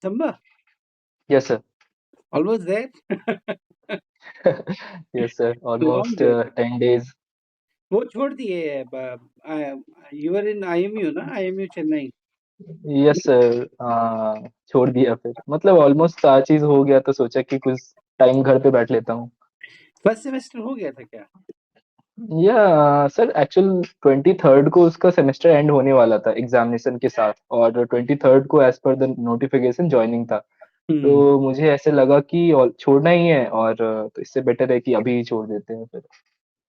Samba, Yes, sir. almost there. Yes, sir. Long Almost journey. 10 days. वो छोड़ दिए you were in IMU ना, IMU Chennai. Yes sir. छोड़ दिया फिर, मतलब ऑलमोस्ट सारा चीज हो गया तो सोचा कि कुछ टाइम घर पे बैठ लेता हूँ। फर्स्ट सेमेस्टर हो गया था क्या? या सर, एक्चुअल 23rd को उसका सेमेस्टर एंड होने वाला था एग्जामिनेशन के साथ, और 23rd को as per the notification joining था। हम्म. तो मुझे ऐसे लगा कि छोड़ना ही है, और तो इससे बेटर है कि अभी ही छोड़ देते हैं फिर।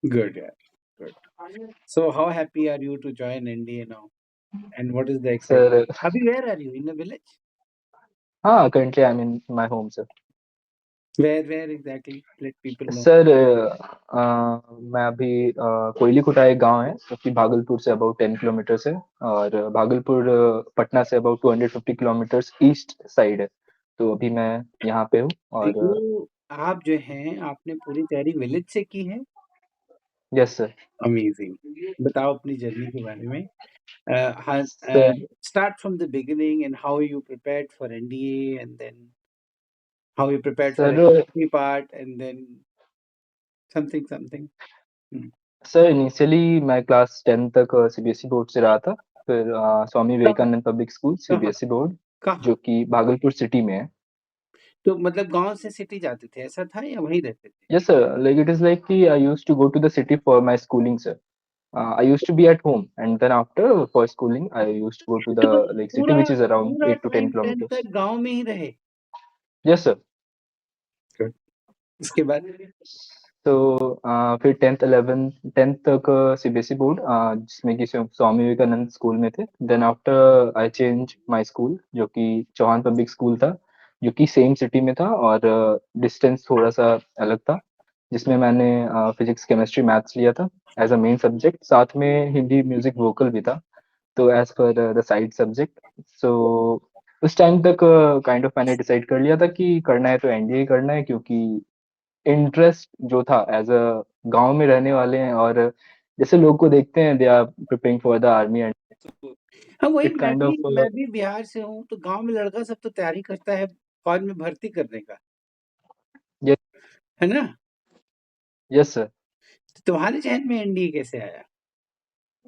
Good, yeah. Good. So how happy are you to join NDA now? And what is the sir, excitement? Abhi, where are you? In the village? हाँ, currently I am in my home sir. Where exactly? Let people know. Sir, मैं अभी कोयलीकुटा एक गांव है जो कि Bhagalpur say about 10 kilometre है, और Bhagalpur Patna say about 250 kilometre east side है। तो अभी मैं यहाँ पे हूँ। तो और you, आप जो हैं, आपने पूरी तैयारी विलेज से की है? Yes sir. अमेजिंग. बताओ अपनी जर्नी के बारे में. Sir Start from the beginning and how you prepared for NDA, and then how you prepared for sir SSC part, and then something. Hmm. Sir initially मैं class 10 तक CBSE board से रहा था। फिर स्वामी कहाँ? विवेकानंद पब्लिक स्कूल कहाँ? CBSE board, कहाँ? जो कि भागलपुर सिटी में है। तो मतलब गाँव से सिटी जाते थे, ऐसा था या वहीं रहते थे? Yes sir, like it is like कि I used to go to the city for my schooling sir. I used to be at home, and then after for schooling, I used to go to the तो like city पूरा which is around पूरा 8 to 10 time 10 kilometers. तक गाँव में ही रहे? Yes, sir. Good. इसके बाद? तो फिर 10th तक सीबीएसई बोर्ड, जिसमें कि स्वामी विवेकानंद स्कूल में थे। Then after I change my school, जो कि चौहान पब्लिक स्कूल था, जो कि सेम सिटी में था, और डिस्टेंस थोड़ा सा अलग था, जिसमें मैंने फिजिक्स केमिस्ट्री मैथ्स लिया था एज अ मेन सब्जेक्ट। साथ में हिंदी म्यूजिक वोकल भी था, तो as per the side subject. सो उस टाइम तक काइंड ऑफ मैंने डिसाइड कर लिया था कि करना है तो एनडीए करना है, क्योंकि इंटरेस्ट जो था एज अ गांव में रहने वाले हैं, और जैसे लोग को देखते हैं they are preparing for the army, and हाँ, वही इट काइंड ऑफ। मैं भी बिहार से हूँ, तो गाँव में लड़का सब तो तैयारी करता है फौज में भर्ती करने का, है ना? Yes sir. तो तुम्हारे ज़हन में एनडीए कैसे आया?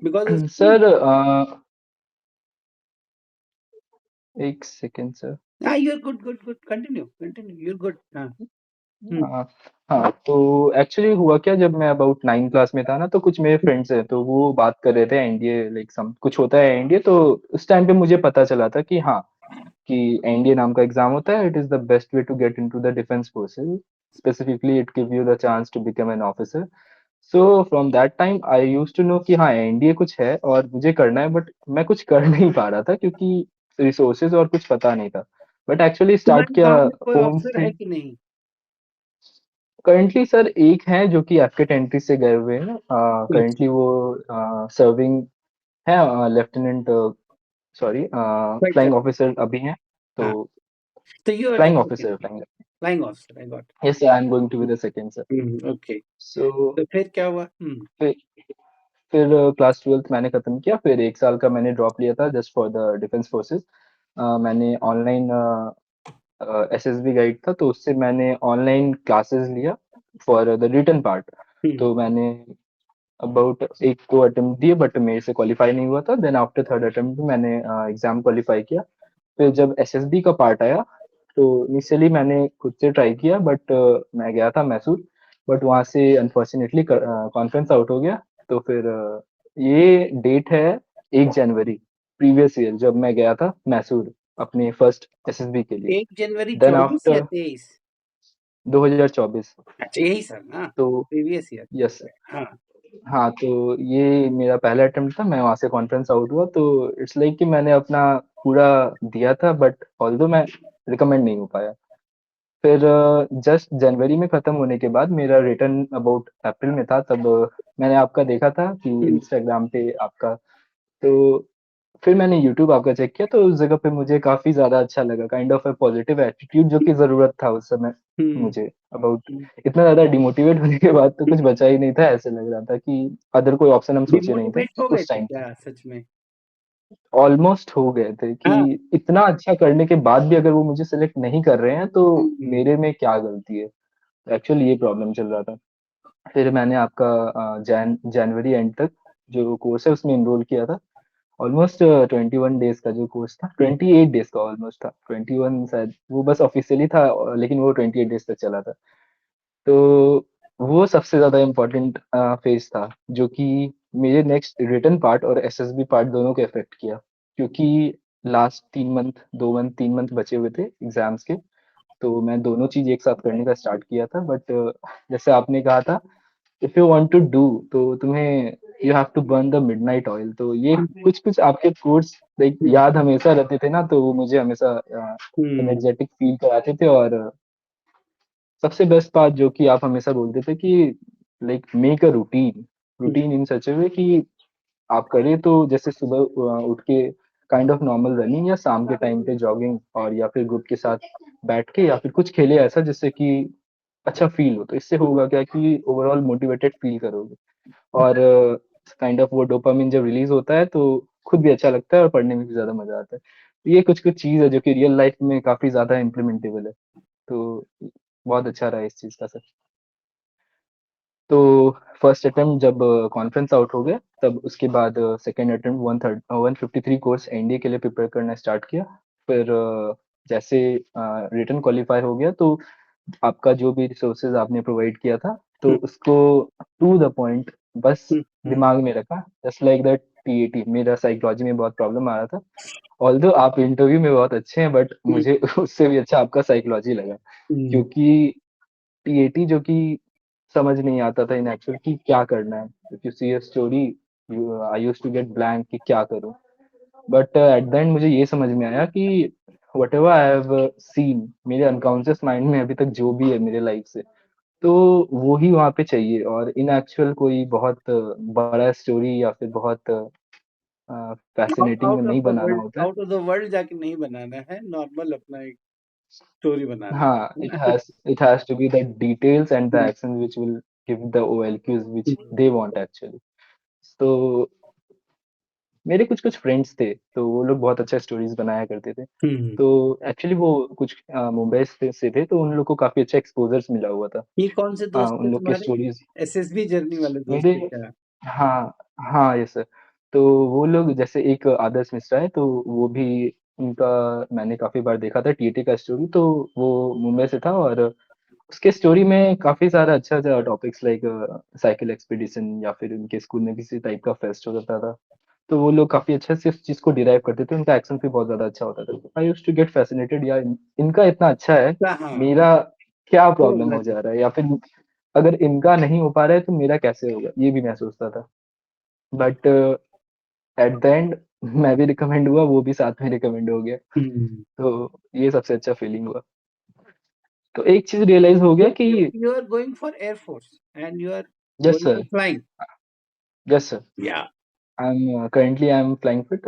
Because of school? सर एक सेकेंड सर। हाँ, you are good. Continue. You are good. हाँ. हुँ. हाँ, हाँ, तो एक्चुअली हुआ क्या, जब मैं अबाउट 9 क्लास में था ना, तो कुछ मेरे फ्रेंड्स हैं, तो वो बात कर रहे थे एनडीए लाइक सम कुछ होता है एनडीए। तो उस टाइम पे मुझे पता चला था कि हाँ, कि एनडीए नाम का एग्जाम होता है। It is the best way to get into the defence forces, specifically it give you the chance to become an officer. So from that time I used to know कि हाँ, NDA कुछ है और मुझे करना है, बट मैं कुछ कर नहीं पा रहा था क्योंकि रिसोर्सेज और कुछ पता नहीं था। बट एक्चुअली स्टार्ट तुम्हारे किया गाँव में कोई होम ऑफ़िसर से। है कि नहीं? करंटली सर एक है जो कि एफके एंट्री से गए हुए हैं। अच्छा. करंटली वो सर्विंग है, lieutenant, sorry, quite flying serving. Officer अभी हैं। तो हाँ. तो you are flying FOK. Officer, flying. Flying officer, I got. Yes sir, I am going to be the second sir. Okay. So तो फिर क्या हुआ? हुँ. फिर फिर क्लास 12th मैंने खत्म किया, फिर एक साल का मैंने ड्रॉप लिया था just for the defence forces. मैंने ऑनलाइन एसएसबी गाइड था, तो उससे मैंने ऑनलाइन क्लासेस लिया फॉर द रिटन पार्ट। हुँ. तो मैंने अबाउट एक दो अटेम्प्ट दिए, बट मेरे से क्वालिफाई नहीं हुआ था। देन आफ्टर थर्ड अटेम्प्ट मैंने एग्जाम क्वालिफाई किया। फिर जब एसएसबी का पार्ट आया, तो इनिशियली मैंने खुद से ट्राई किया, बट मैं गया था मैसूर, बट वहाँ से अनफॉर्चुनेटली कॉन्फ्रेंस आउट हो गया। तो फिर ये डेट है 1 जनवरी प्रीवियस ईयर, जब मैं गया था मैसूर अपने फर्स्ट एसएसबी के लिए। 1 जनवरी देन 24 या आफ्टर 23? 2024। अच्छा, यही साल ना? तो प्रीवियस ईयर. यस। हाँ. हाँ, तो ये मेरा पहला अटेम्प्ट था, मैं वहाँ से कॉन्फ्रेंस आउट हुआ, तो इट्स लाइक कि मैंने अपना पूरा दिया था, बट ऑल्दो मैं रिकमेंड नहीं हो पाया। फिर जस्ट जनवरी में खत्म होने के बाद मेरा रिटर्न अबाउट अप्रैल में था, तब मैंने आपका देखा था कि हुँ. इंस्टाग्राम पे आपका। तो फिर मैंने यूट्यूब आपका चेक किया, तो उस जगह पे मुझे काफ़ी ज़्यादा अच्छा लगा, kind of a positive attitude जो कि ज़रूरत था उस समय हुँ. मुझे। अबाउट हुँ. इतना ज़्यादा डिमोटिवेट होने के बाद तो कुछ बचा ही नहीं था, ऐसे लग रहा था कि अदर कोई ऑप्शन हम सोचे नहीं थे डिमोटिवेट हो गए उस थे टाइम पे। क्या सच में? ऑलमोस्ट हो गए थे कि हाँ। इतना अच्छा करने के बाद भी अगर वो मुझे सेलेक्ट नहीं कर रहे हैं, तो हम्म। मेरे में क्या गलती है? एक्चुअली ये प्रॉब्लम चल रहा था। फिर मैंने आपका जनवरी एंड तक जो कोर्स है उसमें एनरोल किया था। ऑलमोस्ट 21 डेज का जो कोर्स था, हम्म। 28 डेज का ऑलमोस्ट था। 21 शायद वो बस ऑफिशियली था, लेकिन वो 28 डेज तक चला था। तो वो सबसे ज्यादा इम्पोर्टेंट फेज था, जो कि मेरे नेक्स्ट रिटन पार्ट और एसएसबी पार्ट दोनों को अफेक्ट किया, क्योंकि लास्ट 3 मंथ 2 मंथ 3 मंथ बचे हुए थे एग्जाम्स के। तो मैं दोनों चीज एक साथ करने का स्टार्ट किया था, बट जैसे आपने कहा था, if you want to do, तो तुम्हें you have to burn the midnight oil. तो ये कुछ कुछ आपके कोर्स लाइक याद हमेशा रहते थे ना, तो वो मुझे हमेशा हम्म। एनर्जेटिक फील कराते थे। और सबसे बेस्ट बात जो कि आप हमेशा बोलते थे कि like make a routine, routine in such a way कि आप करें तो जैसे सुबह उठ के काइंड ऑफ नॉर्मल रनिंग, या शाम के टाइम पे जॉगिंग, और या फिर ग्रुप के साथ बैठ के, या फिर कुछ खेले ऐसा जिससे कि अच्छा फील हो। तो इससे होगा क्या कि ओवरऑल मोटिवेटेड फील करोगे, और काइंड ऑफ वो डोपामिन जब रिलीज होता है तो खुद भी अच्छा लगता है और पढ़ने में भी ज्यादा मजा आता है। तो ये कुछ कुछ चीज है जो कि रियल लाइफ में काफी ज्यादा इम्प्लीमेंटेबल है। तो बहुत अच्छा रहा इस चीज का सर। तो फर्स्ट अटेम्प्ट जब कॉन्फ्रेंस आउट हो गया, तब उसके बाद सेकेंड अटेम्प्ट 153 कोर्स एनडीए के लिए प्रिपेयर करना स्टार्ट किया। फिर जैसे रिटन क्वालिफाई हो गया, तो आपका जो भी रिसोर्सेज आपने प्रोवाइड किया था, तो हम्म। उसको टू द पॉइंट बस हम्म। हम्म। दिमाग में रखा। जस्ट लाइक दैट टीएटी, मेरा साइकोलॉजी में बहुत प्रॉब्लम आ रहा था। ऑल्दो आप इंटरव्यू में बहुत अच्छे हैं, बट हम्म। मुझे उससे भी अच्छा आपका साइकोलॉजी लगा, हम्म। क्योंकि टीएटी जो कि समझ नहीं आता था इन एक्चुअल कि क्या करना है। If you see a story, I used to get blank कि क्या करूं। बट एट द एंड मुझे ये समझ में आया कि what ever I have seen, मेरे अनकॉन्शियस माइंड में अभी तक जो भी है मेरे लाइफ से, तो वो ही वहाँ पे चाहिए। और इन एक्चुअल कोई बहुत बड़ा स्टोरी या फिर बहुत फैसिनेटिंग आउट ऑफ नहीं द बनाना वर्ल्ड, होता है। आउट ऑफ द वर्ल्ड जाके नहीं बनाना है, नॉर्मल अपना एक स्टोरी बनाना हाँ, है ना? it has to be the details and the hmm. actions which will give the OLQs which hmm. they want actually. तो मेरे कुछ कुछ फ्रेंड्स थे, तो वो लोग बहुत अच्छा स्टोरीज बनाया करते थे। हम्म। तो एक्चुअली वो कुछ मुंबई से थे, तो उन लोग को काफी अच्छा एक्सपोजर्स मिला हुआ था। ये कौन से दोस्त थे उन लोग के तुम्हारे? स्टोरीज एसएसबी जर्नी वाले दोस्त मेरे, थे क्या? हाँ, हाँ, यस सर। तो वो लोग जैसे एक आदर्श मिश्रा है, तो वो भी, उनका मैंने काफी बार देखा था टीएटी का स्टोरी। तो वो मुंबई से था, और उसके स्टोरी में काफी सारा अच्छा अच्छा टॉपिक्स लाइक साइकिल एक्सपीडिशन, या फिर उनके स्कूल में किसी टाइप का फेस्ट होता था। तो वो लोग काफी अच्छे से इस चीज को डिराइव करते थे, उनका एक्शन भी बहुत ज्यादा अच्छा होता था। I used to get fascinated, या इनका इतना अच्छा है, क्या? हाँ। मेरा क्या तो प्रॉब्लम होना हो जा चाहिए। रहा है, या फिर अगर इनका नहीं हो पा रहा है तो मेरा कैसे होगा, ये भी मैं सोचता था। बट एट द एंड मैं भी रिकमेंड हुआ, वो भी साथ में रिकमेंड हो गया। हम्म। तो ये सबसे अच्छा फीलिंग हुआ। तो एक चीज रियलाइज हो गया You, कि you you are going for Air Force and you are yes going sir, for flying. Yes sir, Yeah. I'm flying fit.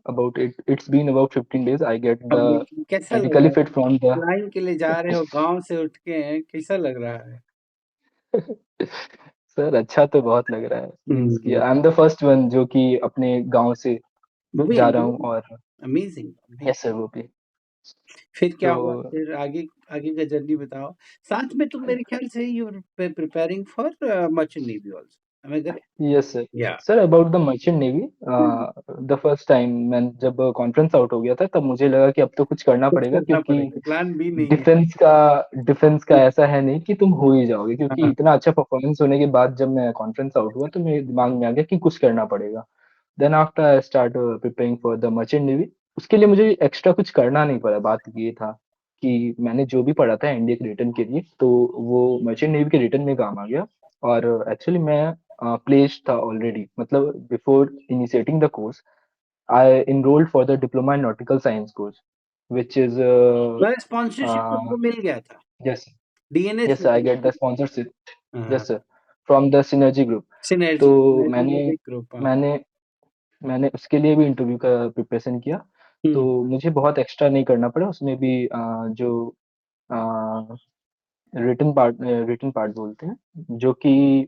About it, it's been about 15 days. I get अब the कैसा लग रहा medically है? fit from the flying के लिए जा रहे हो, गाँव से उठ के, कैसा लग रहा है? सर अच्छा तो बहुत लग रहा है, मीन्स कि hmm. I am the first one जो कि अपने गांव से वो भी जा रहा हूँ। और अमेजिंग, अमेजिंग। यस सर, वो भी। फिर क्या तो हुआ? फिर आगे आगे का जर्नी बताओ। साथ में तुम मेरे ख्याल से you preparing for merchant navy also, am I correct? Yes sir. Yeah sir about the merchant navy, the first time मैं जब कॉन्फ्रेंस आउट हो गया था, तब मुझे लगा कि अब तो कुछ करना कुछ पड़ेगा, करना क्योंकि पड़ेगा, प्लान बी नहीं है। डिफेंस का ऐसा है नहीं कि तुम हो ही जाओगे। क्योंकि हाँ। इतना अच्छा परफॉर्मेंस होने के बाद जब मैं कॉन्फ्रेंस आउट हुआ, तो मेरे दिमाग में आ गया कि कुछ करना पड़ेगा। Then after I start preparing for the merchant navy. उसके लिए मुझे एक्स्ट्रा कुछ करना नहीं पड़ा। बात ये था कि मैंने जो भी पढ़ा था एनडीए के रिटर्न के लिए, तो वो मर्चेंट नेवी के रिटर्न में काम आ गया। और एक्चुअली मैं प्लेस्ड था ऑलरेडी, मतलब before initiating the course I enrolled for the diploma in nautical science course, which is मतलब स्पॉन्सरशिप uh, तुमको मिल गया था, yes, डीएनएस yes में sir, I मिल get गया the sponsorship, था। हाँ। yes sir, from the synergy group। तो synergy, synergy मैंने में भी ग्रुप। हाँ। मैंने मैंने उसके लिए भी इंटरव्यू का प्रिपरेशन किया। तो हम्म। मुझे बहुत एक्स्ट्रा नहीं करना पड़ा उसमें भी। जो रिटन पार्ट बोलते हैं, जो कि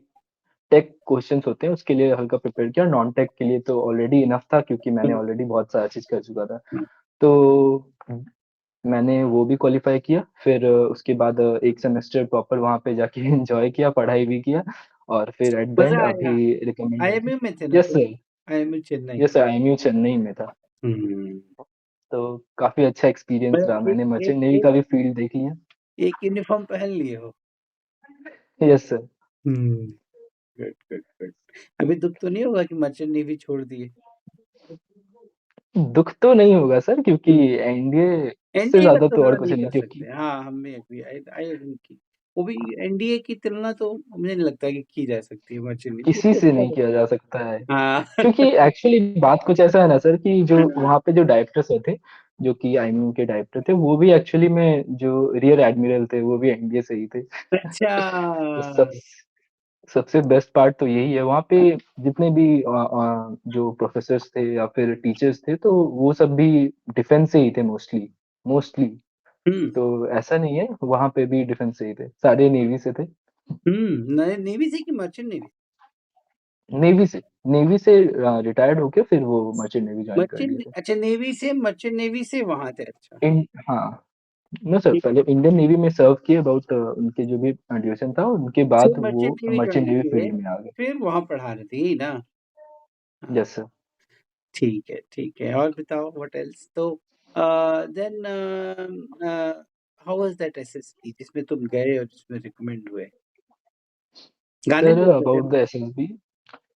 टेक क्वेश्चंस होते हैं उसके लिए हल्का प्रिपेयर किया, नॉन टेक के लिए तो ऑलरेडी इनफ था क्योंकि मैंने हुँ, ऑलरेडी बहुत सारा चीज़ कर चुका था। हुँ। तो मैंने वो भी क्वालीफाई किया, फिर उसके बाद 1 सेमेस्टर प्रॉपर वहाँ पे जाके एन्जॉय किया, पढ़ाई भी किया और फिर एट द एंड मज़ा आया। अभी रिकमेंड होके आईएमयू में थे ना यस तुम? Sir, IMU Chennai. Yes sir, IMU Chennai में था। हुँ। तो काफ़ी अच्छा एक्सपीरियंस रहा, मतलब एक मैंने एक मर्चेंट नेवी एक का भी फील्ड देख लिया। एक यूनिफ़ॉर्म पहन लिए हो। Yes sir. हुँ। Good, good, good. अभी दुःख तो नहीं होगा कि मर्चेंट नेवी छोड़ दिए? दुःख तो नहीं होगा सर क्योंकि हुँ। एनडीए इससे एनडीए का ज़्यादा तो तुलना और कुछ नहीं नहीं कर क्योंकि सकते। हाँ, हम भी एग्री आई आई एग्री की वो भी एनडीए की तुलना तो मुझे नहीं लगता कि की जा सकती है मर्चेंट नेवी किसी उससे से अच्छा नहीं है। किया जा सकता है। हाँ। क्योंकि एक्चुअली बात कुछ ऐसा है ना सर कि जो हाँ, वहाँ पे जो डायरेक्टर सर थे, जो कि आईएमयू के डायरेक्टर थे, वो भी एक्चुअली में जो रियर एडमिरल थे, वो भी एनडीए से ही थे। अच्छा। तो सबसे बेस्ट पार्ट तो यही है, वहाँ पे जितने भी जो प्रोफ़ेसर्स थे या फिर टीचर्स थे, तो वो सब भी डिफेंस से ही थे मोस्टली, मोस्टली। हुँ, तो ऐसा नहीं है, वहाँ पे भी डिफेंस से ही थे, सारे नेवी से थे। हुँ, नए नेवी से कि मर्चेंट नेवी? नेवी से रिटायर्ड होके फिर वो मर्चेंट नेवी जॉइन कर लिए मर्चेंट थे। अच्छा नेवी से मर्चेंट नेवी से वहाँ थे, अच्छा। इन हाँ, नो सर ठीक पहले इंडियन नेवी में सर्व किए अबाउट उनके जो भी ड्यूरेशन था, उनके फिर बाद वो merchant navy merchant join navy किए, फील्ड में आ गए। फिर वहाँ पढ़ा रहे थे, यही ना? हाँ, यस सर। ठीक है और बताओ व्हाट एल्स? तो then how was that SSB जिसमें तुम गए और जिसमें रिकमेंड हुए? गाने सर भी होते थे अबाउट द ना? SSB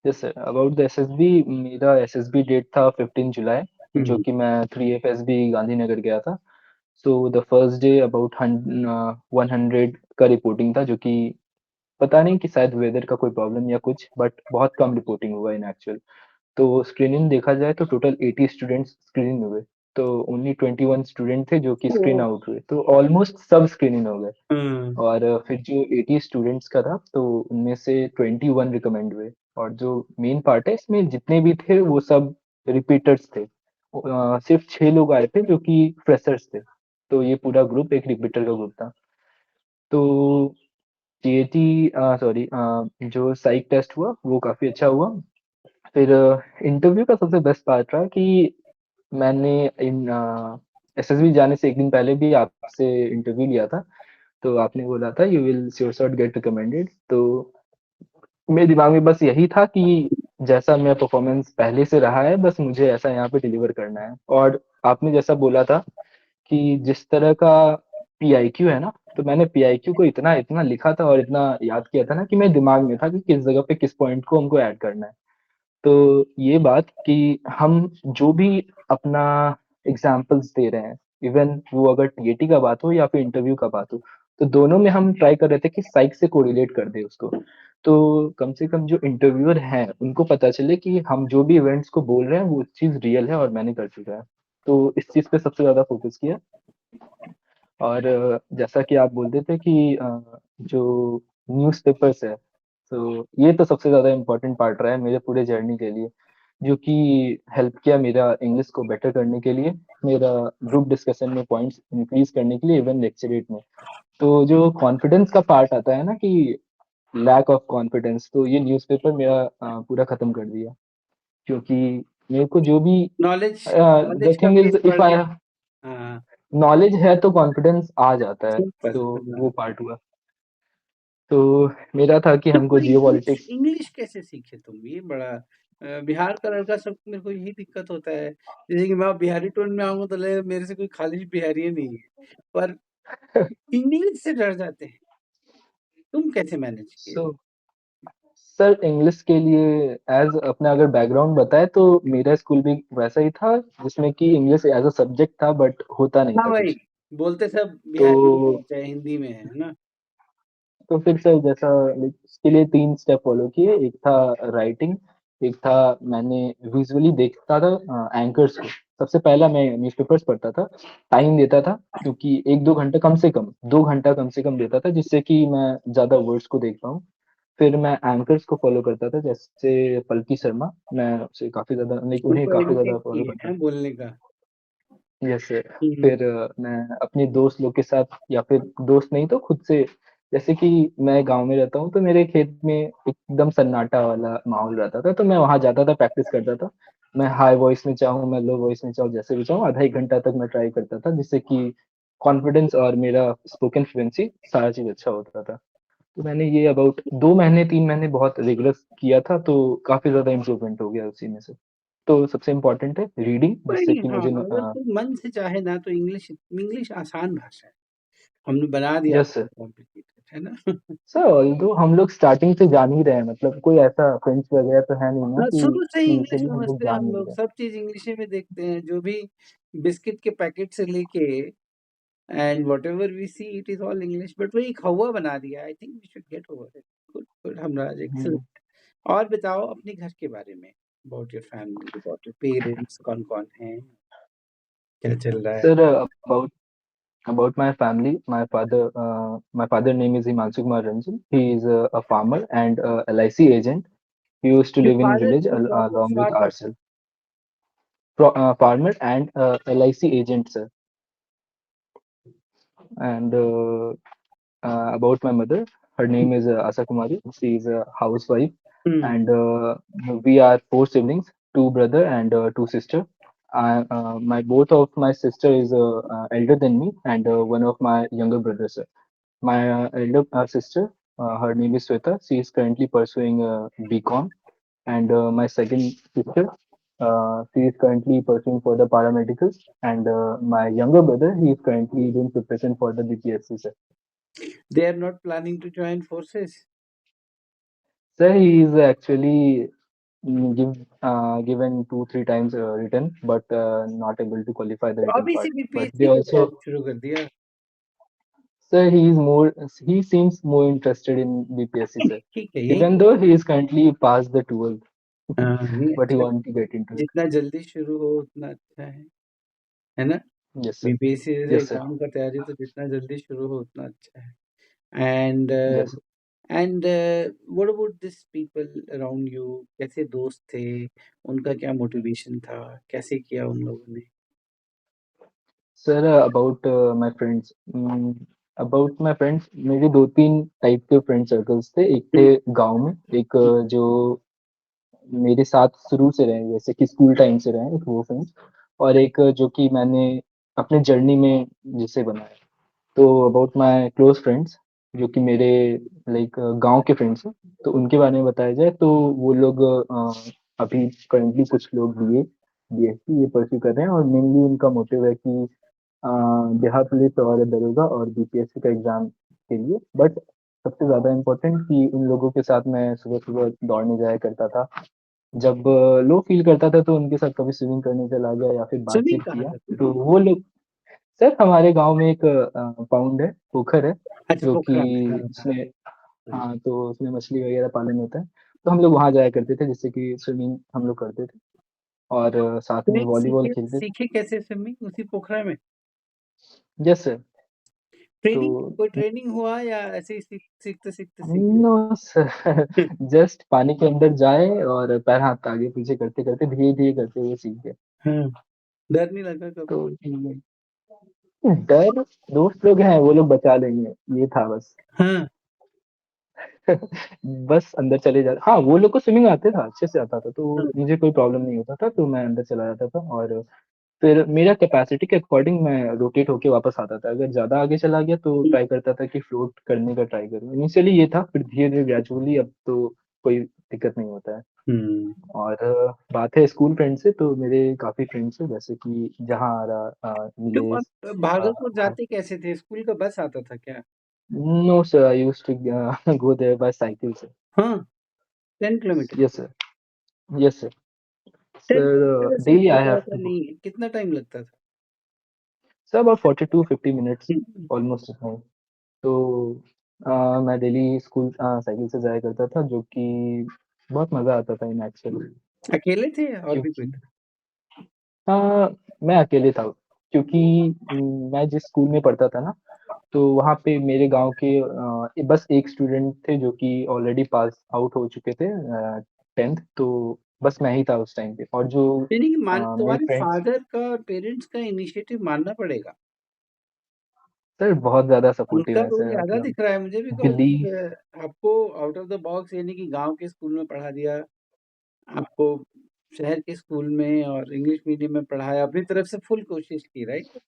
yes sir, about the SSB मेरा एसएसबी डेट था 15 जुलाई जो हुँ, कि मैं 3 एफएसबी गांधीनगर गया था। So the first day about 100 का रिपोर्टिंग था जो कि पता नहीं कि शायद वेदर का कोई प्रॉब्लम या कुछ बट बहुत कम रिपोर्टिंग हुआ इन एक्चुअल। तो स्क्रीनिंग देखा जाए तो टोटल 80 स्टूडेंट्स स्क्रीन हुए, तो ओनली 21 स्टूडेंट थे जो कि स्क्रीन ओह! आउट हुए, तो ऑलमोस्ट सब स्क्रीनिंग हो गए। हुँ, और फिर जो 80 स्टूडेंट्स का था तो उनमें से 21 रिकमेंड हुए और जो मेन पार्ट है इसमें जितने भी थे वो सब रिपीटर्स थे। सिर्फ 6 लोग आए थे जो कि फ्रेशर्स थे, तो ये पूरा ग्रुप एक रिपीटर का ग्रुप था। तो सीएटी सॉरी जो साइक टेस्ट हुआ वो काफ़ी अच्छा हुआ। फिर इंटरव्यू का सबसे बेस्ट पार्ट रहा कि मैंने इन एसएसबी जाने से 1 दिन पहले भी आपसे इंटरव्यू लिया था, तो आपने बोला था you will sure shot gate recommended. तो मेरे दिमाग में बस यही था कि जैसा मेरा परफॉर्मेंस पहले से रहा है बस मुझे ऐसा यहाँ पे डिलीवर करना है। और आपने जैसा बोला था कि जिस तरह का पीआईक्यू है ना, तो मैंने पीआईक्यू को इतना इतना लिखा था और इतना याद किया था ना कि मेरे दिमाग में था कि किस जगह पे किस पॉइंट को हमको ऐड करना है। तो ये बात कि हम जो भी अपना एग्जाम्पल्स दे रहे हैं, इवन वो अगर टीएटी का बात हो या फिर इंटरव्यू का बात हो, तो दोनों में हम ट्राई कर रहे थे कि साइक से कोरिलेट कर दे उसको। तो कम से कम जो इंटरव्यूअर हैं उनको पता चले कि हम जो भी इवेंट्स को बोल रहे हैं वो चीज़ रियल है और मैंने कर चुका है। तो इस चीज़ पे सबसे ज़्यादा फोकस किया। और जैसा कि आप बोलते थे कि जो न्यूज़पेपर्स है, तो ये तो सबसे ज़्यादा इम्पोर्टेंट पार्ट रहा है मेरे पूरे जर्नी के लिए, जो कि हेल्प किया मेरा इंग्लिश को बेटर करने के लिए, मेरा ग्रुप डिस्कशन में पॉइंट्स इंक्रीज़ करने के लिए, इवन लेक्चरेट में। तो जो कॉन्फिडेंस का पार्ट आता है ना कि लैक ऑफ कॉन्फिडेंस, तो ये न्यूज़पेपर मेरा पूरा खत्म कर दिया। क्योंकि मेरे को जो भी नॉलेज द नॉलेज का थिंग बेस इज़ बढ़ इफ आई गया। हाँ, नॉलेज है तो कॉन्फिडेंस आ जाता है, सुपर तो वो हाँ। पार्ट हुआ। तो मेरा था कि तुमको हमको इंग्लिश जियोपॉलिटिक्स इंग्लिश कैसे सीखे तुम? ये बड़ा बिहार का लड़का सब मेरे को यही दिक्कत होता है। जैसे कि मैं बिहारी टोन में आऊँगा तो लगेगा मेरे से कोई खाली बिहारी ही नहीं है। पर इंग्लिश से डर जाते हैं। तुम कैसे मैनेज किए? सो सर इंग्लिश के लिए एज़ अपना अगर बैकग्राउंड बताएँ तो मेरा स्कूल भी वैसा ही था जिसमें कि इंग्लिश एज़ अ सब्जेक्ट था बट होता नहीं हाँ था भाई, कुछ। बोलते सब तो बिहारी में है, चाहे हिंदी में है ना? तो फिर से जैसा लाइक उसके लिए 3 स्टेप फ़ॉलो किए। एक था राइटिंग, एक था मैंने विज़ुअली देखता था एंकर्स को। सबसे पहला मैं न्यूज़पेपर्स पढ़ता था, टाइम देता था क्योंकि 1-2 घंटा कम से कम 2 घंटा कम से कम देता था जिससे कि मैं ज़्यादा वर्ड्स को देख पाऊँ। फिर मैं एंकर्स को फ़ॉलो करता था जैसे पल्की शर्मा, मैं उसे काफ़ी ज़्यादा लाइक उन्हें उनको काफ़ी ज़्यादा इमिटेट फ़ॉलो किए करता हैं था। बोलने का। Yes sir. हुँ, फिर मैं अपने दोस्त लोग के साथ या फिर दोस्त नहीं तो खुद से जैसे कि मैं गाँव में रहता हूँ, तो मेरे खेत में एकदम सन्नाटा वाला माहौल रहता था, तो मैं वहाँ जाता था, प्रैक्टिस करता था। मैं हाई वॉइस में चाहूँ, मैं लो वॉइस में चाहूँ, जैसे भी चाहूँ, आधा 1 घंटा तक मैं ट्राई करता था, जिससे कि कॉन्फिडेंस और मेरा स्पोकन फ्लुएंसी सारा चीज़ अच्छा होता था। तो मैंने ये अबाउट 2 महीने, 3 महीने बहुत रिगरस किया था, तो काफ़ी ज़्यादा इम्प्रूवमेंट हो गया उसी में से। तो सबसे इम्पोर्टेंट है रीडिंग, जिससे नहीं, कि हाँ, मुझे अगर कोई मन से चाहे ना तो इंग्लिश इंग्लिश आसान भाषा है। हमने बना दिया यस उसको सर। कॉम्प्लिकेटेड, है ना? सर ऑल्दो हम लोग स्टार्टिंग से जान ही रहे हैं, मतलब कोई ऐसा फ्रेंड्स वगैरह तो है नहीं ना हाँ, कि शुरू से ही इंग्लिश इनिशियली हम लोग समझते हैं जान हम ही नहीं लोग, रहे। सब चीज़ इंग्लिश ही में देखते हैं, जो भी बिस्किट के पैकेट से लेके and whatever we see it is all English, but वही एक हौवा बना दिया है। I think we should get over it. Good, good Hamraj, hmm. Excellent. और बताओ अपने घर के बारे में, about your family, about your parents, कौन-कौन हैं? क्या चल रहा है? Sir about my family, my father name is Himanshu Kumar Ranjan. He is a farmer and a LIC agent. He used to Your live in father village is a what? along with Farmer. ourselves. Farmer and LIC agent, sir. And about my mother, her name is Asa Kumari. She is a housewife, hmm. and we are 4 siblings, two brother and two sister. My both of my sister is elder than me, and one of my younger brothers. My elder sister, her name is Sweta. She is currently pursuing BCom, and my second sister, she is currently pursuing for the paramedicals, and my younger brother, he is currently doing preparation for the BPSC. Sir, They are not planning to join forces? sir he is actually given 2 3 times written, but not able to qualify the तो written अभी से part. But they BPSC का also, तैयारी शुरू कर दिया? sir, he seems more interested in BPSC, sir. ठीक है, यही Even तो। though he is currently past the 12th, हाँ, नहीं but he अच्छा है। want to get into it. जितना जल्दी शुरू हो उतना अच्छा है ना? Yes, sir. बीपीएससी जैसे Yes, sir. एग्ज़ाम का तैयारी तो जितना जल्दी शुरू हो उतना अच्छा है। And Yes, sir. And what about this people around you? कैसे दोस्त थे? उनका क्या मोटिवेशन था? कैसे किया उन लोगों ने? Sir, about my friends, मेरे 2-3 टाइप के फ्रेंड सर्कल्स थे। एक थे हुँ, गाँव में, एक हुँ। जो मेरे साथ शुरू से रहे, जैसे कि स्कूल टाइम से रहे, एक वो फ्रेंड्स, और एक जो कि मैंने अपने जर्नी में जिसे बनाया। तो अबाउट माय क्लोज़ फ्रेंड्स, जो कि मेरे लाइक गाँव के फ्रेंड्स हैं, तो उनके बारे में बताया जाए तो वो लोग अभी करंटली कुछ लोग बीएससी ये परस्यू कर रहे हैं, और मेनली उनका मोटिव है कि अ, बिहार पुलिस और दरोगा और बीपीएससी का एग्ज़ाम के लिए। बट सबसे ज़्यादा इम्पोर्टेंट कि उन लोगों के साथ मैं सुबह-सुबह दौड़ने जाया करता था। जब लो फ़ील करता था तो उनके साथ कभी स्विमिंग करने चला गया या फिर स्विमिंग बातचीत कहाँ किया, करते तो थे? वो लोग, सर हमारे गाँव में एक पाउंड है, पोखर है, अच्छा जो पोखरा में, कि हाँ, हाँ। उसमें, हाँ, तो उसमें मछली वगैरह पालन होता है। तो हम लोग वहाँ जाया करते थे, जिससे कि स्विमिंग हम लोग करते थे, और साथ में स्विमिंग वॉलीबॉल सीखे खेलते थे। सीखे कैसे स्विमिंग? उसी पोखरा में? Yes sir. तो ट्रेनिंग कोई ट्रेनिंग हुआ या ऐसे ही सीखते-सीखते सीख गए? नो सर, जस्ट पानी के अंदर जाए और पैर हाथ आगे-पीछे करते-करते धीरे-धीरे करते हुए सीख गए। हाँ, डर नहीं लगा कभी? तो डर, दोस्त लोग हैं, वो लोग बचा लेंगे, ये था बस। हाँ, बस अंदर चले जा, हाँ, वो लोग को स्विमिंग आते था, अच्छे से आता था, तो हाँ। मुझे कोई प्रॉब्लम नहीं होता था, तो मैं अंदर चला जाता था, और फिर मेरा कैपेसिटी के अकॉर्डिंग मैं रोटेट होके वापस आता था। अगर ज़्यादा आगे चला गया तो हुँ, ट्राई करता था कि फ्लोट करने का ट्राई करूँ। इनिशियली ये था, फिर धीरे-धीरे ग्रेजुअली अब तो कोई दिक्कत नहीं होता है। हुँ। और बात है स्कूल फ्रेंड से, तो मेरे काफ़ी फ्रेंड्स हैं, जैसे कि जहाँ तो विलेज, आप अ, भागलपुर जाते कैसे थे? स्कूल का बस आता था क्या? No sir, I used to go there by cycle sir. हाँ, 10 kilometre. Yes sir, yes sir. 10 sir kilometre ऐसे डेली आई हैव ज़्यादा टू गो। नहीं है। कितना टाइम लगता था? Sir about 42-50 minutes, hmm, almost इतना ही। तो मैं डेली स्कूल साइकिल से जाया करता था, जो कि बहुत मज़ा आता था इन एक्चुअल, अकेले थे या और भी कोई क्योंकि था? मैं अकेले था, क्योंकि मैं जिस स्कूल में पढ़ता था ना, तो वहाँ पे मेरे गाँव के बस एक स्टूडेंट थे जो कि ऑलरेडी पास आउट हो चुके थे 10th, तो बस मैं ही था उस टाइम पे, और जो यानी कि मान मेरे तुम्हारे फ्रेंड्स, फादर का और पेरेंट्स का इनिशिएटिव मानना पड़ेगा। सर बहुत ज़्यादा सपोर्टिव उनका है रोल सर, ज़्यादा मतलब दिख रहा है मुझे बिकॉज़ बिलीव। आपको आउट ऑफ द बॉक्स यानी कि गाँव के स्कूल में पढ़ा दिया, आपको शहर के स्कूल में और इंग्लिश मीडियम में पढ़ाया, अपनी तरफ से फुल कोशिश की, राइट?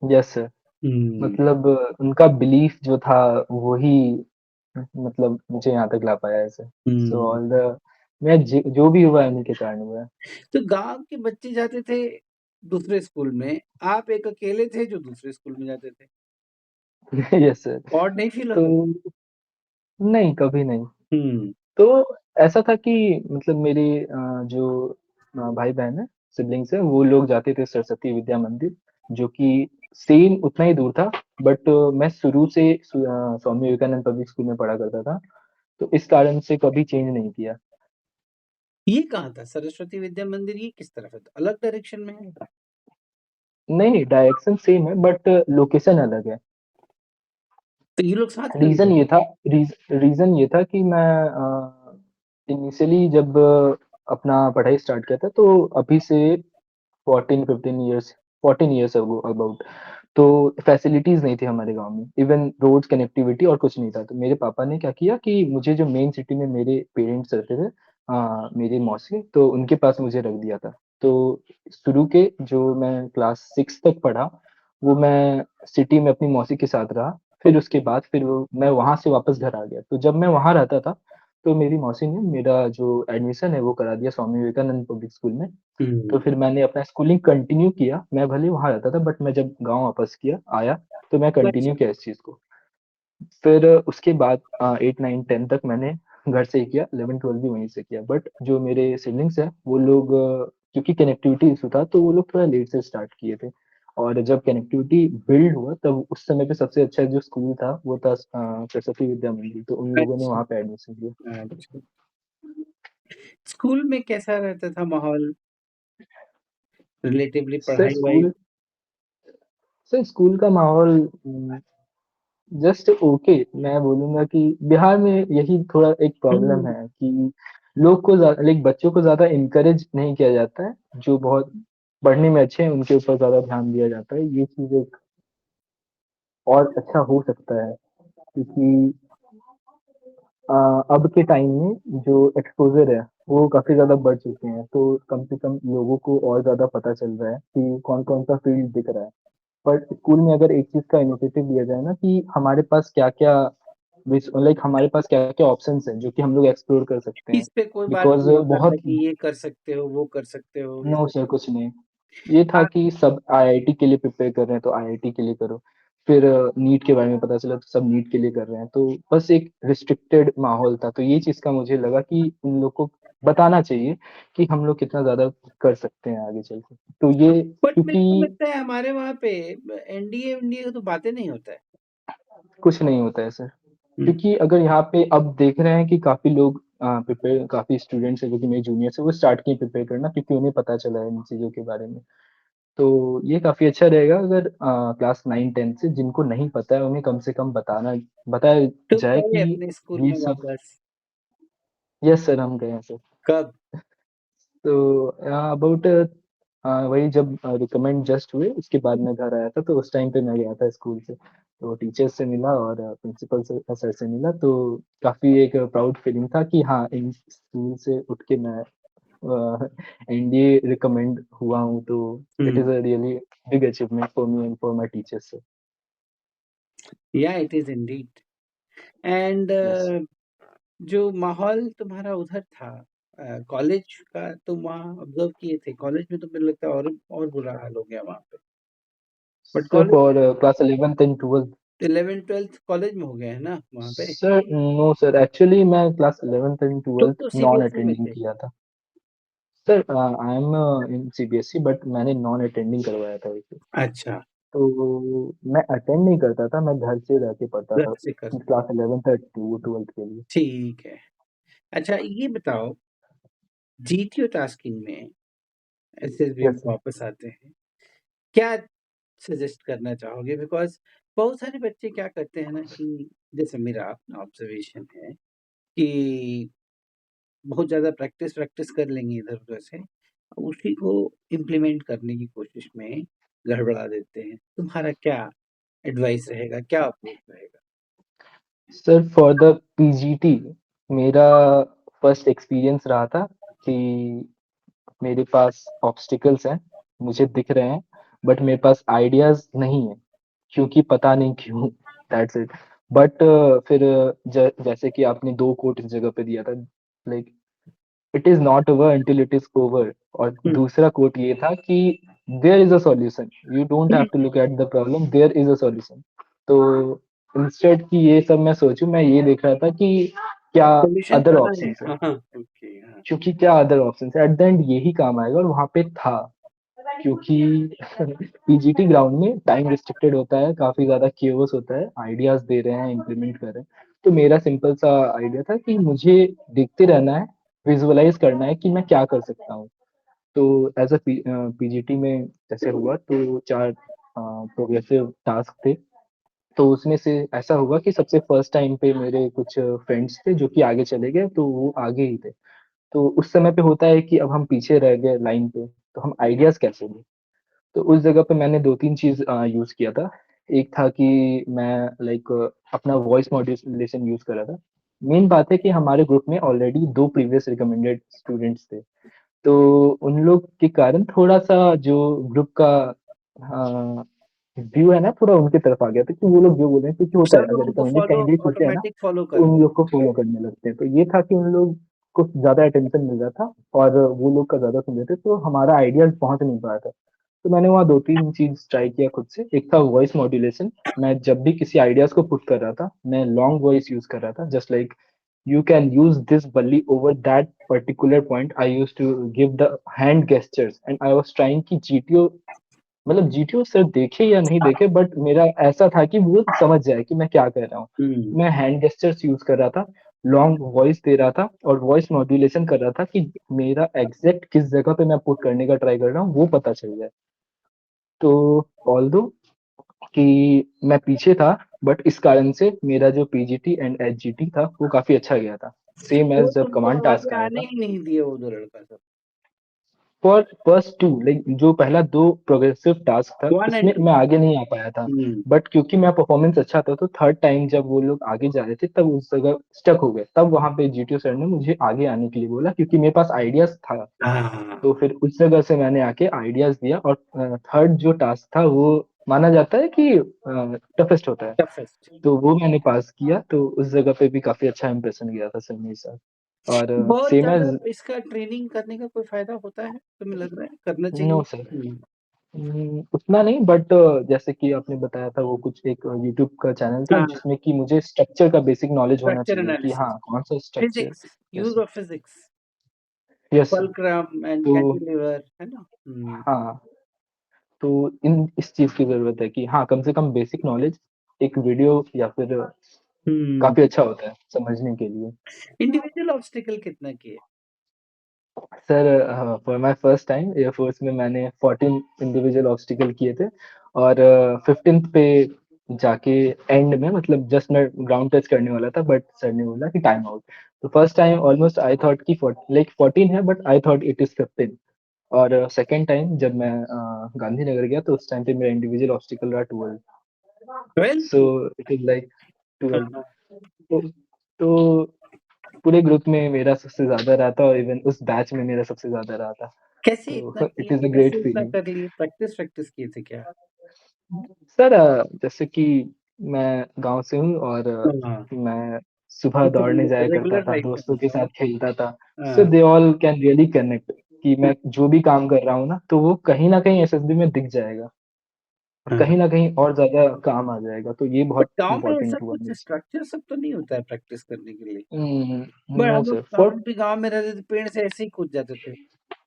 Yes sir. हुँ, मतलब उनका बिलीफ जो था वही मतलब मुझे यहाँ तक ला पाया है sir. So hmm. All the मैं जो भी हुआ है उन्हीं के कारण हुआ है। तो गाँव के बच्चे जाते थे दूसरे स्कूल में, आप एक अकेले थे जो दूसरे स्कूल में जाते थे। Yes sir. ऑड नहीं फील तो होता? नहीं, कभी नहीं। हुँ, तो ऐसा था कि मतलब मेरे जो भाई-बहन हैं, सिब्लिंग्स हैं, वो लोग जाते थे सरस्वती विद्या मंदिर, जो कि सेम उतना ही दूर था, बट मैं शुरू से स्वामी विवेकानंद पब्लिक स्कूल में पढ़ा करता था, तो इस कारण से कभी चेंज नहीं किया। ये कहाँ था? सरस्वती विद्या मंदिर ये किस तरफ है? अलग डायरेक्शन में है? नहीं, नहीं डायरेक्शन सेम है बट लोकेशन अलग है। तो ये लोग साथ में नहीं रीज़न ये रहते? था रीज़न ये था कि मैं इनिशियली जब अपना पढ़ाई स्टार्ट किया था, तो अभी से 14-15 इयर्स 14 इयर्स अगो अबाउट तो फैसिलिटीज़ नहीं थी हमारे गाँव में। इवन रोड्स कनेक्टिविटी और कुछ नहीं था। तो मेरे पापा ने क्या किया कि मुझे जो मेन सिटी में मेरे पेरेंट्स रहते थे मेरी मौसी, तो उनके पास मुझे रख दिया था। तो शुरू के जो मैं क्लास 6 तक पढ़ा, वो मैं सिटी में अपनी मौसी के साथ रहा। फिर उसके बाद फिर वो मैं वहाँ से वापस घर आ गया। तो जब मैं वहाँ रहता था, तो मेरी मौसी ने मेरा जो एडमिशन है वो करा दिया स्वामी विवेकानंद पब्लिक स्कूल में। तो हुँ, फिर मैंने अपना स्कूलिंग कंटिन्यू किया। मैं भले वहाँ रहता था बट मैं जब गाँव वापस आया, तो मैं कंटिन्यू अच्छा। किया इस चीज़ को। फिर उसके बाद 8, 9, 10 तक मैंने घर से ही किया, 11-12 भी वहीं से किया। बट जो मेरे सिबलिंग्स हैं, वो लोग क्योंकि कनेक्टिविटी इश्यू था, तो वो लोग थोड़ा लेट से स्टार्ट किए थे। और जब कनेक्टिविटी बिल्ड हुआ, तब उस समय पे सबसे अच्छा जो स्कूल था, वो था सरस्वती विद्या मंदिर, तो उन लोगों ने अच्छा, वहाँ पे एडमिशन लिया। अच्छा। स्कूल में कैसा रहता था माहौल रिलेटिवली सर पढ़ाई-वढ़ाई? स्कूल सर स्कूल का माहौल जस्ट ओके। मैं बोलूँगा कि बिहार में यही थोड़ा एक प्रॉब्लम हुँ, है कि लोग को लाइक बच्चों को ज़्यादा एनकरेज नहीं किया जाता है, जो बहुत पढ़ने में अच्छे हैं, उनके ऊपर ज़्यादा ध्यान दिया जाता है। ये चीज़ एक और अच्छा हो सकता है क्योंकि अ, अब के टाइम में जो एक्सपोज़र है, वो काफ़ी ज़्यादा बढ़ चुके हैं, तो कम से कम लोगों को और ज़्यादा पता चल रहा है कि कौन-कौन सा फ़ील्ड दिख रहा है। पर स्कूल में अगर एक चीज़ का इनिशिएटिव लिया जाए ना कि हमारे पास क्या-क्या लाइक हमारे पास क्या-क्या ऑप्शंस हैं जो कि हम लोग एक्सप्लोर कर सकते हैं। इस पे कोई बात बिकॉज़ नहीं होता था बहुत कि ये कर सकते हो, वो कर सकते हो, ये नो सब सर कुछ नहीं। ये था आप कि सब आईआईटी के लिए प्रिपेयर कर रहे हैं तो आईआईटी के लिए करो। फिर नीट के बारे में पता चला तो सब नीट के लिए कर रहे हैं। तो बस एक रिस्ट्रिक्टेड माहौल था। तो ये चीज़ का मुझे लगा कि उन लोग को बताना चाहिए कि हम लोग कितना ज़्यादा कर सकते हैं आगे चल के। तो ये बट मेरे को क्योंकि लगता है हमारे वहाँ पे एनडीए-वनडीए की तो बातें नहीं होता है। कुछ नहीं होता है सर। हुँ, क्योंकि अगर यहाँ पे अब देख रहे हैं कि काफ़ी लोग प्रिपेयर काफ़ी स्टूडेंट्स हैं जो कि मेरे जूनियर्स हैं, वो स्टार्ट किए प्रिपेयर करना क्योंकि उन्हें पता चला है इन चीज़ों के बारे में। तो ये काफ़ी अच्छा रहेगा अगर क्लास 9-10 से जिनको नहीं पता है उन्हें कम से कम बताया तुम जाए गए कि अपने स्कूल ये में सब वापस? यस सर हम गए हैं सर। कब? तो अबाउट वही जब रिकमेंड जस्ट हुए उसके बाद मैं घर आया था तो उस टाइम पे मैं गया था स्कूल से। तो टीचर्स से मिला और प्रिंसिपल से सर से मिला तो काफ़ी एक प्राउड फीलिंग था कि हाँ, इन स्कूल से उठ के मैं एनडीए रिकमेंड हुआ हूँ तो it hmm, is a really big achievement for me and for my teachers sir. Yeah it is indeed and yes. जो माहौल तुम्हारा उधर था कॉलेज का तुम वहाँ ऑब्ज़र्व किए थे। कॉलेज में तो मुझे लगता है और बुरा हाल हो गया वहाँ पे। But sir college for class 11th and 12th 11th-12th college में हो गया है ना वहाँ पे? सर नो सर एक्चुअली मैं क्लास 11th एंड तुम 12th तो नॉन सीबीएसई में अटेंडिंग थे। किया था। Sir I M in CBSE but मैंने नॉन अटेंडिंग करवाया था वैसे। अच्छा, तो मैं अटेंड नहीं करता था, मैं घर से रह के पढ़ता घर था से करते थे। क्लास 11th और 12th के लिए। ठीक है। अच्छा ये बताओ जीटीओ टास्किंग में एसएसबी में यस सर। वापस आते हैं। क्या सजेस्ट करना चाहोगे? बिकॉज़ बहुत सारे बच्चे क्या करते हैं ना कि जैसे मेरा अपना ऑब्ज़र्वेशन है कि बहुत ज़्यादा प्रैक्टिस-वैक्टिस कर लेंगे इधर-उधर से, उसी को इम्प्लीमेंट करने की कोशिश में गड़बड़ा देते हैं। तुम्हारा क्या एडवाइस रहेगा? क्या अप्रोच रहेगा? सर फॉर द पीजीटी मेरा फर्स्ट एक्सपीरियंस रहा था कि मेरे पास ऑब्स्टिकल्स हैं, मुझे दिख रहे हैं, बट मेरे पास आइडियाज नहीं है, क्योंकि पता नहीं क्यों। That's it. बट फिर जैसे कि आपने दो कोट इस जगह पे दिया था, like it is not over until it is over, और हुँ, दूसरा कोट ये था कि there is a solution, you don't have hmm, to look at the problem, there is a solution. तो इंस्टेड कि ये सब मैं सोचूं, मैं ये देख रहा था कि क्या सॉल्यूशन अदर कहाँ है? ऑप्शंस है, हाँ, हाँ, ओके, हाँ। क्योंकि क्या अदर ऑप्शंस है, एट द एंड यही काम आएगा, और वहां पे था। क्योंकि पीजीटी ग्राउंड में टाइम रिस्ट्रिक्टेड होता है, काफी ज्यादा केओस होता है, आइडियाज दे रहे हैं, इम्प्लीमेंट कर रहे हैं। तो मेरा सिंपल सा आइडिया था कि मुझे देखते रहना है, विजुअलाइज करना है कि मैं क्या कर सकता हूँ। तो एज अ पीजीटी में जैसे हुआ, तो चार प्रोग्रेसिव टास्क थे। तो उसमें से ऐसा हुआ कि सबसे फर्स्ट टाइम पे मेरे कुछ फ्रेंड्स थे जो कि आगे चले गए, तो वो आगे ही थे। तो उस समय पे होता है कि अब हम पीछे रह गए लाइन पे, तो हम आइडियाज कैसे दें। तो उस जगह पे मैंने दो तीन चीज यूज किया था। एक था कि मैं लाइक अपना वॉइस मॉड्यूलेशन यूज कर रहा था। मेन बात है कि हमारे ग्रुप में ऑलरेडी दो प्रीवियस रिकमेंडेड स्टूडेंट्स थे, तो उन लोग के कारण थोड़ा सा जो ग्रुप का व्यू है ना, थोड़ा उनकी तरफ आ गया था कि वो लोग जो बोल रहे हैं, क्योंकि होता है सब अगर उनको रिकमेंडेड फॉलो कैंडिडेट होते हैं ना, ऑटोमैटिक फॉलो तो कर उन लोग को फॉलो करने लगते हैं। तो ये था कि उन लोग को ज्यादा अटेंशन मिल रहा था, और वो लोग का ज्यादा सुन रहे थे, तो हमारा आइडियाज पहुंच नहीं पाया था। तो मैंने वहाँ दो तीन चीज ट्राई किया खुद से। एक था वॉइस मॉड्यूलेशन। मैं जब भी किसी आइडियाज को पुट कर रहा था, मैं लॉन्ग वॉइस यूज कर रहा था, just like you can use this bully over that particular point. I used to give the hand gestures and I was trying कि GTO, मतलब जीटीओ सर देखे या नहीं देखे, बट मेरा ऐसा था कि वो समझ जाए कि मैं क्या कर रहा हूँ। हुँ, मैं हैंड गेस्टर्स यूज कर रहा था, लॉन्ग वॉइस दे रहा था, और वॉइस मॉड्यूलेशन कर रहा था कि मेरा एग्जैक्ट किस जगह पे मैं पुट करने का ट्राई कर रहा हूँ वो पता चल जाए। तो ऑल्दो कि मैं पीछे था, बट इस कारण से मेरा जो पीजीटी एंड एचजीटी था वो काफी अच्छा गया था, सेम तो एज जब तुमको कमांड आगे टास्क आया आने था। ही नहीं दिया वो 2 लड़का सब। फॉर फर्स्ट टू, लाइक जो पहला दो प्रोग्रेसिव टास्क था 1 उसमें एंड 2। मैं आगे नहीं आ पाया था। हुँ, बट क्योंकि मेरा परफॉर्मेंस अच्छा था, तो थर्ड टाइम जब वो लोग आगे जा रहे थे तब उस जगह स्टक हो गए, तब वहां पे जीटीओ सर ने मुझे आगे आने के लिए बोला, क्योंकि मेरे पास आइडियाज था। हाँ, तो फिर उस जगह से मैंने आके आइडियाज दिया, और थर्ड जो टास्क था वो माना जाता है कि टफेस्ट होता है, टफेस्ट। तो वो मैंने पास किया। तो उस जगह पे भी काफी अच्छा इंप्रेशन गया था सर मेरे साथ। और बहुत सेम ज़्यादा एज, इसका ट्रेनिंग करने का कोई फ़ायदा होता है? तुम्हें लग रहा है करना नो चाहिए? सर, हुँ, उतना नहीं, बट जैसे कि आपने बताया था वो कुछ एक यूट्यूब का चैनल था हाँ, जिसमें कि मुझे स्ट्रक्चर का बेसिक नॉलेज होना स्ट्रक्चर चाहिए कि एनालिसिस, हाँ कौन सा structure. Physics, yes use of physics, yes sir. Fulcrum and तो कैंटिलीवर, है ना? हुँ, हाँ, तो इन इस चीज की जरूरत है कि हाँ कम से कम बेसिक नॉलेज एक वीडियो या फिर हुँ। काफी अच्छा होता है समझने के लिए। इंडिविजुअल ऑब्स्टिकल कितना किए? Sir for my first time air force में मैंने 14 इंडिविजुअल ऑब्स्टिकल किए थे, और 15th पे जाके एंड में, मतलब जस्ट मैं ग्राउंड टच करने वाला था, बट सर ने बोला कि टाइम आउट। तो first time almost I thought कि लाइक 14 है, but I thought it is 15। और सेकेंड टाइम जब मैं गांधीनगर गया, तो उस टाइम पे मेरा इंडिविजुअल ऑब्स्टिकल रहा 12। सो 12? इट इज लाइक हाँ, 12। हाँ। तो पूरे ग्रुप में मेरा सबसे ज्यादा रहा था, और इवन उस बैच में मेरा सबसे ज्यादा रहा था। कैसे इतना तो इट किए? इज अ कैसे ग्रेट इतना फीलिंग। कर लिए? प्रैक्टिस किए थे क्या? सर जैसे कि मैं गांव से हूँ, और हाँ, मैं सुबह तो तुम दौड़ने जाया करता रेगुलर था, लाइफ में दोस्तों के होगा साथ ना? खेलता था। सो हाँ, they all can really connect कि मैं जो भी काम कर रहा हूँ ना, तो वो कहीं ना कहीं एसएसबी में दिख जाएगा, और हाँ। कहीं ना कहीं और ज्यादा काम आ जाएगा, तो ये बट बहुत गाँव में ऐसा इंपॉर्टेंट हुआ कुछ मेरे साथ। स्ट्रक्चर सब तो नहीं होता है प्रैक्टिस करने के लिए? बट नो हम लोग सर, फॉर हम भी गाँव में रहते थे, पेड़ से ऐसे ही कूद जाते थे।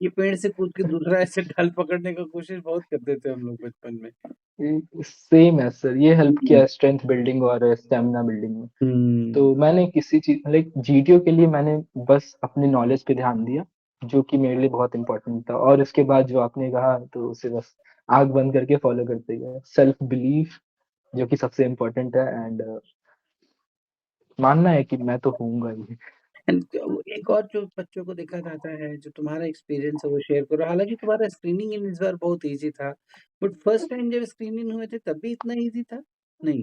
ये पेड़ से कूद के दूसरा ऐसे डाल पकड़ने का कोशिश बहुत करते थे हम लोग बचपन में। सेम है सर, ये हेल्प हुँ, किया स्ट्रेंथ बिल्डिंग और स्टेमिना बिल्डिंग में। हुँ। तो मैंने किसी चीज लाइक जीटीओ के लिए मैंने बस अपने नॉलेज पे ध्यान दिया, जो कि मेरे लिए बहुत इंपॉर्टेंट था, और उसके बाद जो आपने कहा तो उसे बस आंख बंद करके फॉलो करते गए। सेल्फ बिलीफ जो कि सबसे इम्पोर्टेंट है, एंड मानना है कि मैं तो होऊंगा ही। एंड एक और जो बच्चों को देखा जाता है, जो तुम्हारा एक्सपीरियंस है वो शेयर करो। हालाँकि तुम्हारा स्क्रीनिंग इन इस बार बहुत ईज़ी था, बट फर्स्ट टाइम जब स्क्रीनिंग हुए थे तब भी इतना ईज़ी था? नहीं?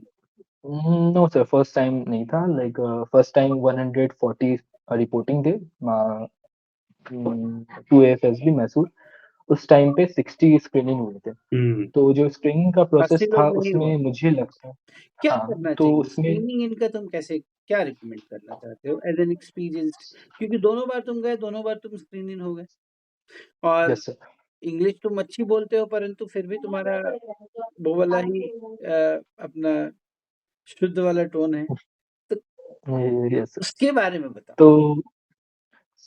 नो सर, फर्स्ट टाइम नहीं था। लाइक फर्स्ट टाइम 140 रिपोर्टिंग थे, 2 AFSB मैसूर। उस टाइम पे 60 स्क्रीनिंग हुए थे। हुँ। तो जो स्क्रीनिंग का 80 प्रोसेस था लोग नहीं हुए। उसमें मुझे लगता है, क्या हाँ, करना तो चाहिए? उसमें स्क्रीनिंग इनका तुम कैसे क्या रिकमेंड करना चाहते हो एज़ एन एक्सपीरियंस्ड? क्योंकि दोनों बार तुम गए, दोनों बार तुम स्क्रीन इन हो गए और यस सर। इंग्लिश तुम अच्छी बोलते हो परंतु फिर भी तुम्हारा वो वाला ही अपना शुद्ध वाला टोन है। तो यस सर। उसके बारे में बताओ। तो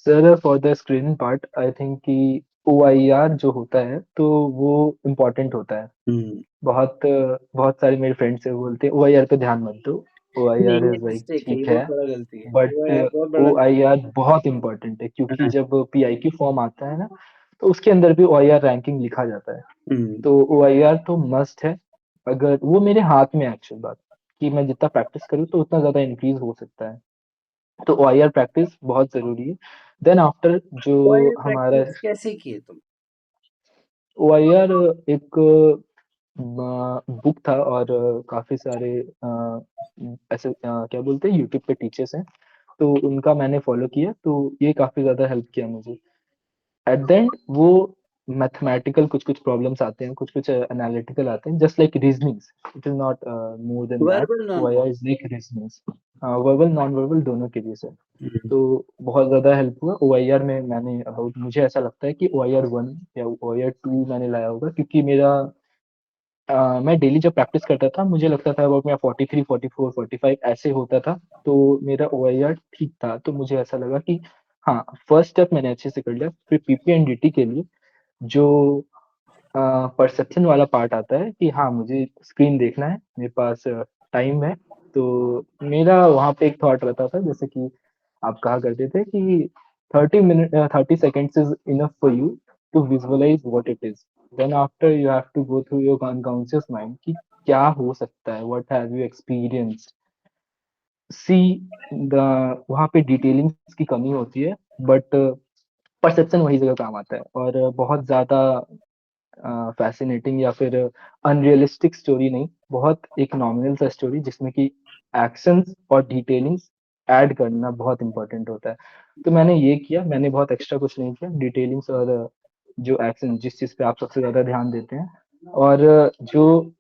sir, for the screening part I think कि OIR जो होता है तो वो इम्पोर्टेंट होता है। हुँ। बहुत बहुत सारे मेरे फ्रेंड्स हैं, वो बोलते हैं OIR पे ध्यान मत दो। नहीं, OIR ये इज लाइक मिस्टेक है, ये ठीक बहुत है, बड़ा गलती है। बट वो यार बहुत बड़ा OIR बहुत इम्पोर्टेंट है, क्योंकि हाँ। जब PIQ फॉर्म आता है ना, तो उसके अंदर भी OIR रैंकिंग लिखा जाता है। हुँ। तो OIR तो मस्ट है। अगर वो मेरे हाथ में है एक्चुअल बात, कि मैं जितना प्रैक्टिस करूँ तो उतना ज़्यादा इंक्रीज़ हो सकता है। तो OIR प्रैक्टिस बहुत ज़रूरी है। देन आफ्टर जो ओएल हमारा प्रैक्टिस कैसे किए तुम? OIR एक बुक था, और काफ़ी सारे ऐसे क्या बोलते हैं, यूट्यूब पे टीचर्स हैं, तो उनका मैंने फ़ॉलो किया, तो ये काफ़ी ज़्यादा हेल्प किया मुझे। एट द एंड वो मैथमेटिकल कुछ-कुछ प्रॉब्लम्स आते हैं, कुछ-कुछ एनालिटिकल आते हैं, just like reasonings, it is not more than that. Verbal, non OIR verbal? Is like reasonings, verbal, non verbal दोनों के लिए सर। हुँ। तो बहुत ज़्यादा हेल्प हुआ OIR में। मैंने अबाउट मुझे ऐसा लगता है कि OIR 1 या OIR 2 मैंने लाया होगा, क्योंकि मैं डेली जब प्रैक्टिस करता था, मुझे लगता था अबाउट मैं 43, 44, 45 ऐसे होता था, तो मेरा OIR ठीक था। तो मुझे ऐसा लगा कि हाँ, फर्स्ट स्टेप मैंने अच्छे से कर लिया। फिर PP एंड DT के लिए जो परसेप्शन वाला पार्ट आता है कि हाँ, मुझे स्क्रीन देखना है, मेरे पास टाइम है, तो मेरा वहाँ पे एक थॉट रहता था, जैसे कि आप कहा करते थे कि 30 seconds is enough for you to visualise what it is. Then after you have to go through your unconscious mind कि क्या हो सकता है, what have you experienced. See the वहाँ पे डिटेलिंग्स की कमी होती है, बट परसेप्शन वही जगह काम आता है। और बहुत ज़्यादा फ़ैसिनेटिंग या फिर अनरियलिस्टिक स्टोरी नहीं, बहुत एक नॉमिनल सा स्टोरी जिसमें कि एक्शंस और डिटेलिंग्स ऐड करना बहुत इम्पोर्टेंट होता है। तो मैंने ये किया, मैंने बहुत एक्स्ट्रा कुछ नहीं किया, डिटेलिंग्स और जो एक्शन जिस चीज़ पे आप सबसे ज़्यादा ध्यान देते हैं, और जो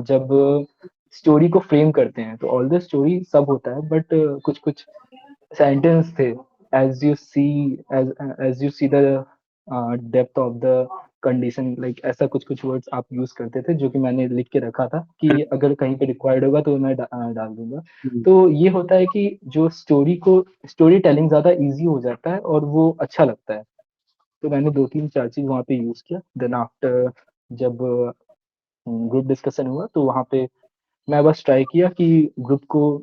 जब स्टोरी को फ्रेम करते हैं, तो ऑल्दो स्टोरी सब होता है, बट कुछ-कुछ सेंटेंस थे, as you see as as you see the depth of the condition, like ऐसा कुछ-कुछ वर्ड्स आप यूज़ करते थे, जो कि मैंने लिख के रखा था कि हाँ। अगर कहीं पे रिक्वायर्ड होगा तो मैं डाल दूँगा। हुँ। तो ये होता है कि जो स्टोरी टेलिंग ज़्यादा ईज़ी हो जाता है और वो अच्छा लगता है। तो मैंने 2-3 4 चीज़ वहाँ पे यूज़ किया। देन आफ्टर जब ग्रुप डिस्कशन हुआ, तो वहाँ पे मैं बस ट्राई किया कि ग्रुप को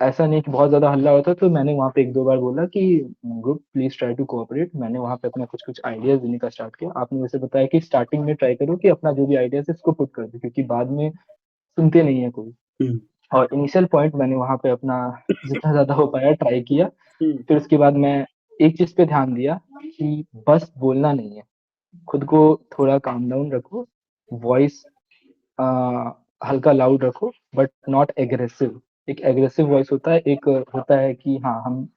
ऐसा नहीं कि बहुत ज़्यादा हल्ला होता, तो मैंने वहाँ पे 1-2 बार बोला कि group please try to cooperate. मैंने वहाँ पे अपना कुछ-कुछ आइडियाज़ देने का स्टार्ट किया। आपने जैसे बताया कि स्टार्टिंग में ट्राई करो कि अपना जो भी आइडियाज़ है इसको पुट कर दो, क्योंकि बाद में सुनते नहीं है कोई। हुँ। और इनिशियल पॉइंट मैंने वहाँ पे अपना जितना ज़्यादा हो पाया ट्राई किया। हुँ। फिर उसके बाद मैं एक चीज़ पे ध्यान दिया कि बस बोलना नहीं है, खुद को थोड़ा काम डाउन रखो, वॉइस अ, हल्का लाउड रखो, बट नॉट एग्रेसिव। एक एग्रेसिव वॉइस होता है, एक होता है कि हाँ, हम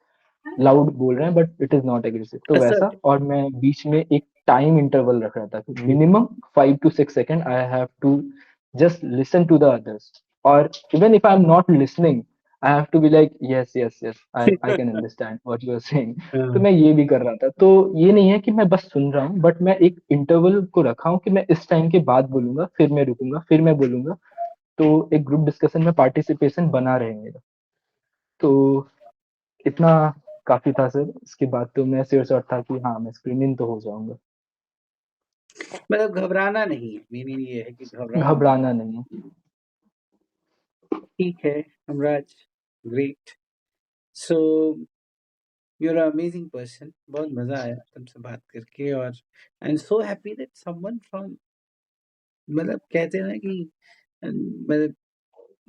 लाउड बोल रहे हैं but it is not aggressive, तो वैसा। असर्टिव। और मैं बीच में एक टाइम इंटरवल रख रहा था कि hmm. Minimum 5 to 6 second I have to just listen to the others. और even if I am not listening, I have to be like yes, yes, yes, I can understand what you are saying. तो हाँ। मैं ये भी कर रहा था। तो ये नहीं है कि मैं बस सुन रहा हूँ, बट मैं एक इंटरवल को रखा हूँ कि मैं इस टाइम के बाद बोलूँगा, फिर मैं रुकूँगा, फिर मैं बोलूँगा। तो एक ग्रुप डिस्कशन में पार्टिसिपेशन बना रहे मेरा। तो इतना काफ़ी था सर, इसके बाद तो मैं श्योर शॉट था कि हाँ, मैं स्क्रीन इन तो हो जाऊँगा। मतलब घबराना नहीं है, मीनिंग ये है कि घबराओ नहीं। घबराना नहीं है। ठीक है, Hamraj, great. So you are a amazing person. बहुत मज़ा आया तुमसे बात करके और I am so happy that someone from मतलब कहते हैं ना कि मतलब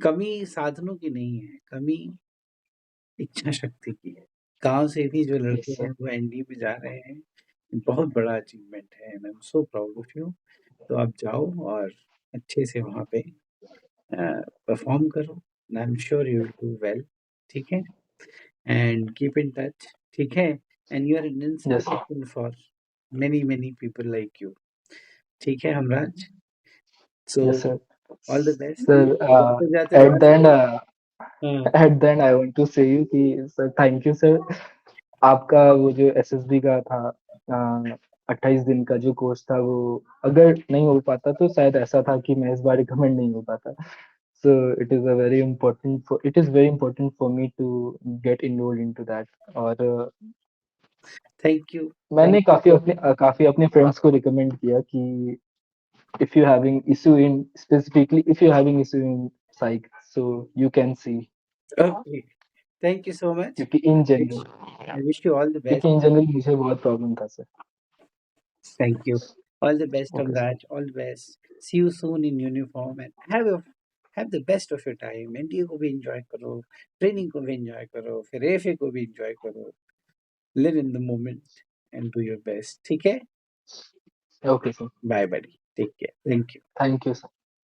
कमी साधनों की नहीं है, कमी इच्छा शक्ति की है। गाँव से भी जो यस लड़के सर। हैं वो एनडीए में जा रहे हैं, बहुत बड़ा अचीवमेंट है and I am so proud of you. तो आप जाओ और अच्छे से वहाँ पे परफॉर्म करो, and I am sure you will do well, ठीक है? एंड कीप इन टच, ठीक है? And you are an Yes, sir. Inspiration for many people like you, ठीक है Hamraj? So Yes, sir. All the best. Sir, जाते-जाते at थोड़ा the सा end, हाँ, at the end, I want to say you कि sir, thank you, sir. आपका वो जो एसएसबी का था 28 दिन का जो कोर्स था वो अगर नहीं हो पाता तो शायद ऐसा था कि मैं इस बार रिकमेंड नहीं हो पाता. So it is very important for me to get enrolled into that. और थैंक यू, मैंने थैंक यू सो काफी अपने फ्रेंड्स को रिकमेंड किया कि if you having issue in specifically if you having issue in psych, so you can see. Okay, thank you so much. क्योंकि in wish general I wish you all the best. क्योंकि in general मुझे बहुत problem था sir. Thank you. All the best, okay sir. Amraj. All the best. See you soon in uniform and have the best of your time. NDA को भी enjoy करो, training को भी enjoy करो, फिर एफए को भी enjoy करो. Live in the moment and do your best. ठीक है? Okay sir. Bye, buddy. Take care. Thank you. Thank you sir.